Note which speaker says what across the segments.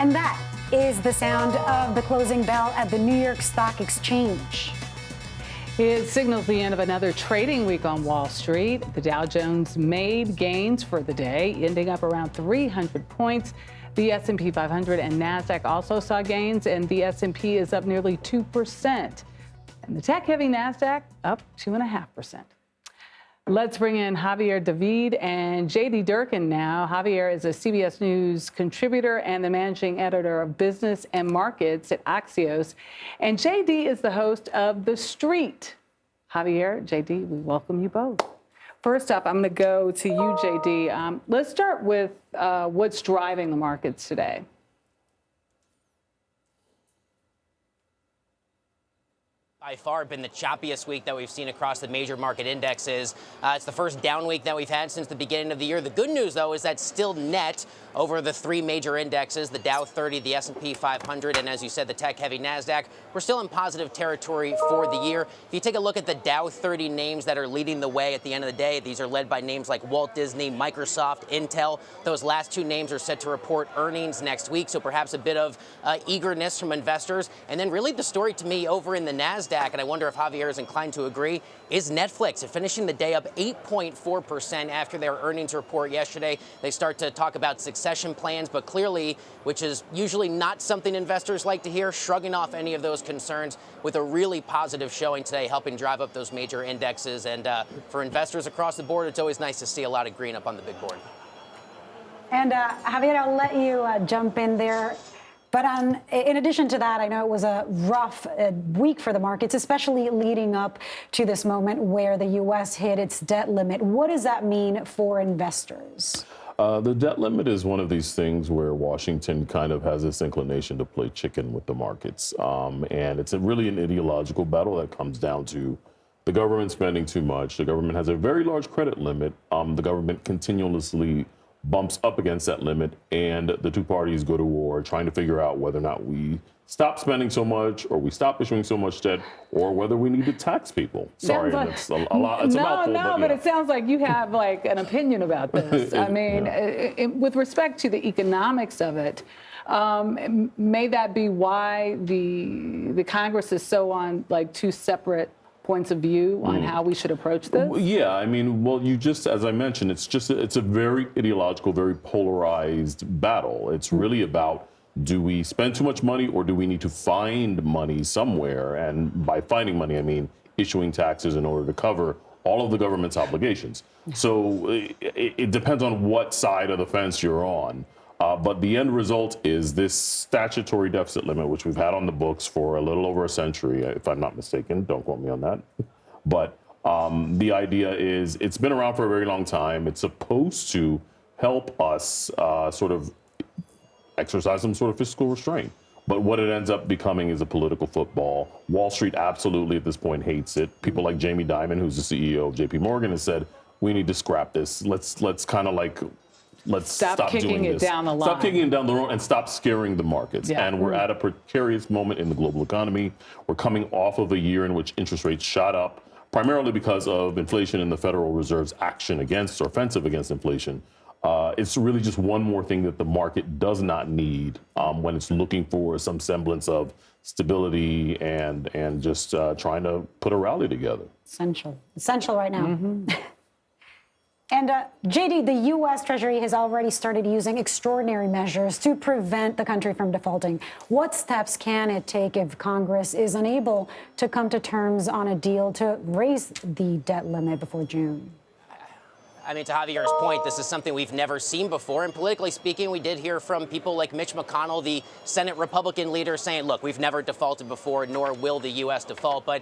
Speaker 1: And that is the sound of the closing bell at the New York Stock Exchange.
Speaker 2: It signals the end of another trading week on Wall Street. The Dow Jones made gains for the day, ending up around 300 points. The S&P 500 and NASDAQ also saw gains, and the S&P is up nearly 2%. And the tech-heavy NASDAQ up 2.5%. Let's bring in Javier David and JD Durkin now. Javier is a CBS News contributor and the managing editor of business and markets at Axios. And JD is the host of The Street. Javier, JD, we welcome you both. First up, I'm going to go to you, JD. Let's start with what's driving the markets today.
Speaker 3: By far been the choppiest week that we've seen across the major market indexes. It's the first down week that we've had since the beginning of the year. The good news, though, is that still net over the three major indexes, the Dow 30, the S&P 500, and as you said, the tech-heavy NASDAQ. We're still in positive territory for the year. If you take a look at the Dow 30 names that are leading the way at the end of the day, these are led by names like Walt Disney, Microsoft, Intel. Those last two names are set to report earnings next week, so perhaps a bit of eagerness from investors. And then really the story to me over in the NASDAQ, and I wonder if Javier is inclined to agree, is Netflix. Finishing the day up 8.4% after their earnings report yesterday. They start to talk about succession plans, but clearly, which is usually not something investors like to hear, shrugging off any of those concerns with a really positive showing today, helping drive up those major indexes. And for investors across the board, it's always nice to see a lot of green up on the big board.
Speaker 1: And Javier, I'll let you jump in there. But in addition to that, I know it was a rough week for the markets, especially leading up to this moment where the U.S. hit its debt limit. What does that mean for investors?
Speaker 4: The debt limit is one of these things where Washington kind of has this inclination to play chicken with the markets. And it's really an ideological battle that comes down to the government spending too much. The government has a very large credit limit. The government continuously bumps up against that limit, and the two parties go to war trying to figure out whether or not we stop spending so much, or we stop issuing so much debt, or whether we need to tax people. Sorry, that's a lot. It's a mouthful,
Speaker 2: but it sounds like you have like an opinion about this. I mean, with respect to the economics of it, may that be why the Congress is so on like two separate points of view on how we should approach this?
Speaker 4: Yeah, I mean, well, as I mentioned, it's a very ideological, very polarized battle. It's really about, do we spend too much money, or do we need to find money somewhere? And by finding money, I mean issuing taxes in order to cover all of the government's obligations. So it depends on what side of the fence you're on. But the end result is this statutory deficit limit, which we've had on the books for a little over a century, if I'm not mistaken. Don't quote me on that. But the idea is it's been around for a very long time. It's supposed to help us sort of exercise some sort of fiscal restraint. But what it ends up becoming is a political football. Wall Street absolutely at this point hates it. People like Jamie Dimon, who's the CEO of JP Morgan, has said, we need to scrap this. Let's kind of like, let's stop
Speaker 2: kicking it down the line.
Speaker 4: Stop kicking it down the road and stop scaring the markets.
Speaker 2: Yeah.
Speaker 4: And we're at a precarious moment in the global economy. We're coming off of a year in which interest rates shot up, primarily because of inflation and the Federal Reserve's action against, or offensive against inflation. It's really just one more thing that the market does not need when it's looking for some semblance of stability and just trying to put a rally together.
Speaker 1: Essential right now. Mm-hmm. And JD, the U.S. Treasury has already started using extraordinary measures to prevent the country from defaulting. What steps can it take if Congress is unable to come to terms on a deal to raise the debt limit before June?
Speaker 3: I mean, to Javier's point, this is something we've never seen before. And politically speaking, we did hear from people like Mitch McConnell, the Senate Republican leader, saying, look, we've never defaulted before, nor will the U.S. default. But,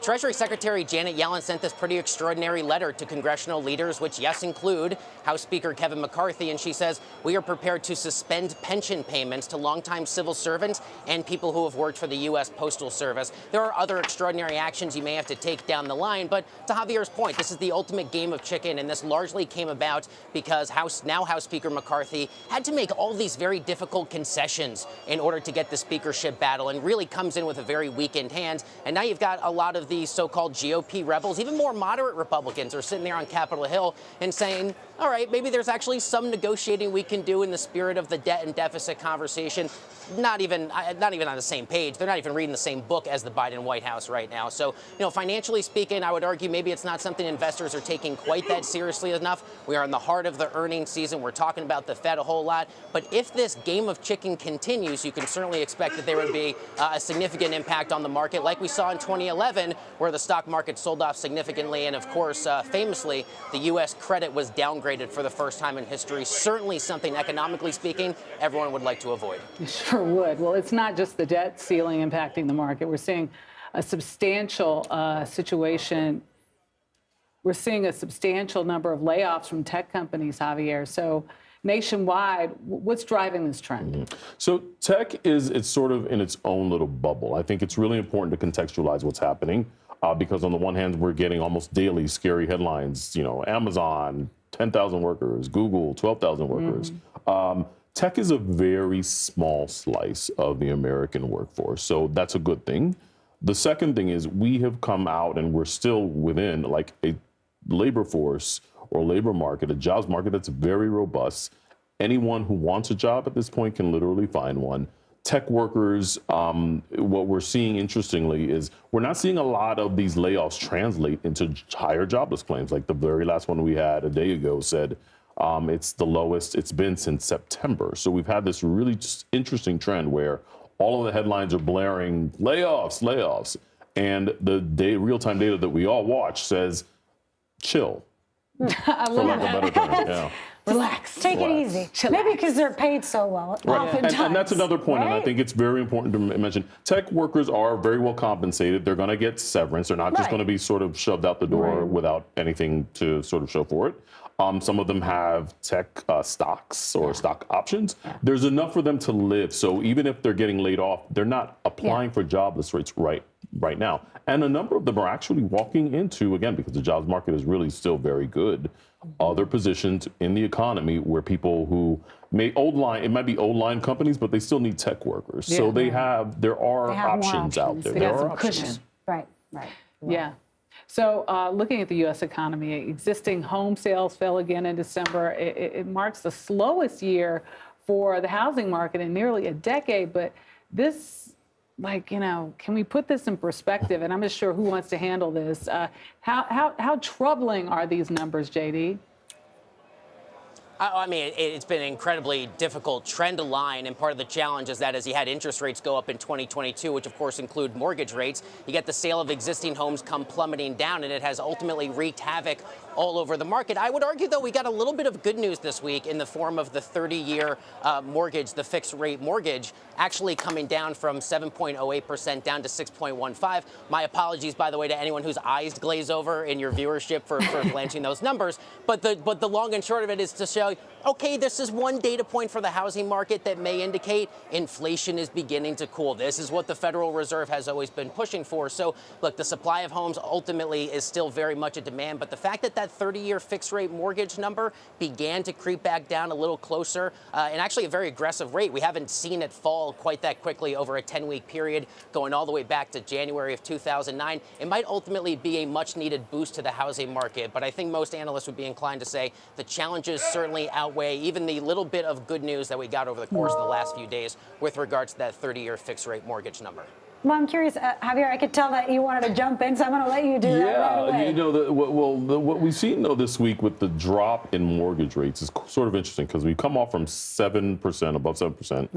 Speaker 3: Treasury Secretary Janet Yellen sent this pretty extraordinary letter to congressional leaders, which, yes, include House Speaker Kevin McCarthy. And she says, we are prepared to suspend pension payments to longtime civil servants and people who have worked for the U.S. Postal Service. There are other extraordinary actions you may have to take down the line. But to Javier's point, this is the ultimate game of chicken, and this large largely came about because House Speaker McCarthy had to make all these very difficult concessions in order to get the speakership battle, and really comes in with a very weakened hand. And now you've got a lot of these so-called GOP rebels, even more moderate Republicans, are sitting there on Capitol Hill and saying, all right, maybe there's actually some negotiating we can do in the spirit of the debt and deficit conversation. Not even on the same page. They're not even reading the same book as the Biden White House right now. So, financially speaking, I would argue maybe it's not something investors are taking quite that seriously enough. We are in the heart of the earnings season. We're talking about the Fed a whole lot. But if this game of chicken continues, you can certainly expect that there would be a significant impact on the market, like we saw in 2011, where the stock market sold off significantly. And of course, famously, the U.S. credit was downgraded for the first time in history. Certainly something, economically speaking, everyone would like to avoid.
Speaker 2: Sure would. Well, it's not just the debt ceiling impacting the market. We're seeing a substantial situation. We're seeing a substantial number of layoffs from tech companies, Javier. So nationwide, what's driving this trend?
Speaker 4: So tech it's sort of in its own little bubble. I think it's really important to contextualize what's happening because on the one hand, we're getting almost daily scary headlines, Amazon, 10,000 workers, Google, 12,000 workers. Tech is a very small slice of the American workforce, so that's a good thing. The second thing is we have come out and we're still within like a labor force or labor market, a jobs market that's very robust. Anyone who wants a job at this point can literally find one. Tech workers, what we're seeing interestingly is we're not seeing a lot of these layoffs translate into higher jobless claims. Like the very last one we had a day ago said it's the lowest it's been since September. So we've had this really interesting trend where all of the headlines are blaring layoffs. And the real-time data that we all watch says chill.
Speaker 2: I love that.
Speaker 4: Yeah.
Speaker 2: Relax.
Speaker 1: Take it easy. Maybe because they're paid so well.
Speaker 4: Right. And that's another point, right? And I think it's very important to mention. Tech workers are very well compensated. They're going to get severance. They're not just going to be sort of shoved out the door without anything to sort of show for it. Some of them have tech stocks or stock options. There's enough for them to live. So even if they're getting laid off, they're not applying for jobless rates right now. And a number of them are actually walking into, again, because the jobs market is really still very good, other positions in the economy where people who it might be old line companies, but they still need tech workers. So there are options out there.
Speaker 2: There are options.
Speaker 1: Right.
Speaker 2: Yeah. So looking at the U.S. economy, existing home sales fell again in December. It marks the slowest year for the housing market in nearly a decade. But this, can we put this in perspective? And I'm not sure who wants to handle this. How troubling are these numbers, JD?
Speaker 3: I mean, it's been an incredibly difficult trend line, and part of the challenge is that as you had interest rates go up in 2022, which of course include mortgage rates, you get the sale of existing homes come plummeting down, and it has ultimately wreaked havoc all over the market. I would argue, though, we got a little bit of good news this week in the form of the 30-year mortgage, the fixed rate mortgage, actually coming down from 7.08% down to 6.15. My apologies, by the way, to anyone whose eyes glaze over in your viewership for blanching those numbers. But the long and short of it is to show, okay, this is one data point for the housing market that may indicate inflation is beginning to cool. This is what the Federal Reserve has always been pushing for. So, look, the supply of homes ultimately is still very much a demand, but the fact that that 30-year fixed rate mortgage number began to creep back down a little closer, and actually a very aggressive rate. We haven't seen it fall quite that quickly over a 10-week period, going all the way back to January of 2009. It might ultimately be a much-needed boost to the housing market, but I think most analysts would be inclined to say the challenges certainly outweigh even the little bit of good news that we got over the course of the last few days with regards to that 30-year fixed rate mortgage number.
Speaker 1: Well, I'm curious, Javier, I could tell that you wanted to jump in, so I'm going to let you do that right away.
Speaker 4: What we've seen, though, this week with the drop in mortgage rates is sort of interesting because we come off from 7%, above 7%,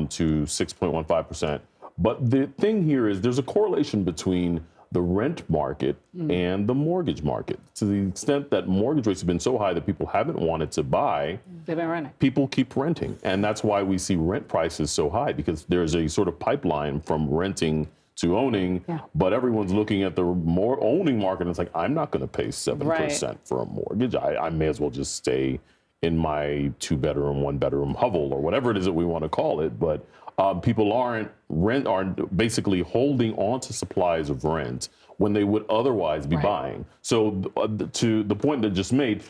Speaker 4: to 6.15%. But the thing here is there's a correlation between the rent market and the mortgage market. To the extent that mortgage rates have been so high that people haven't wanted to buy,
Speaker 2: they've been renting.
Speaker 4: People keep renting. And that's why we see rent prices so high, because there's a sort of pipeline from renting to owning, but everyone's looking at the more owning market and it's like, I'm not going to pay 7% for a mortgage. I may as well just stay in my 2-bedroom, 1-bedroom hovel or whatever it is that we want to call it. But People aren't basically holding on to supplies of rent when they would otherwise be buying. So to the point that just made,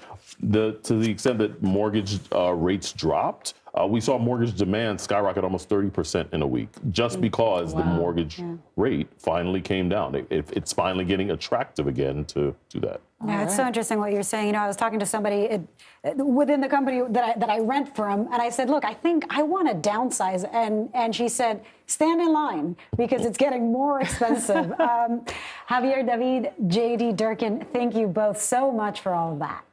Speaker 4: to the extent that mortgage rates dropped, we saw mortgage demand skyrocket almost 30% in a week, just because the mortgage rate finally came down. It's finally getting attractive again to do that.
Speaker 1: Yeah, it's so interesting what you're saying. You know, I was talking to somebody within the company that I rent from, and I said, look, I think I want to downsize. And she said, stand in line because it's getting more expensive. Javier David, JD, Durkin, thank you both so much for all of that.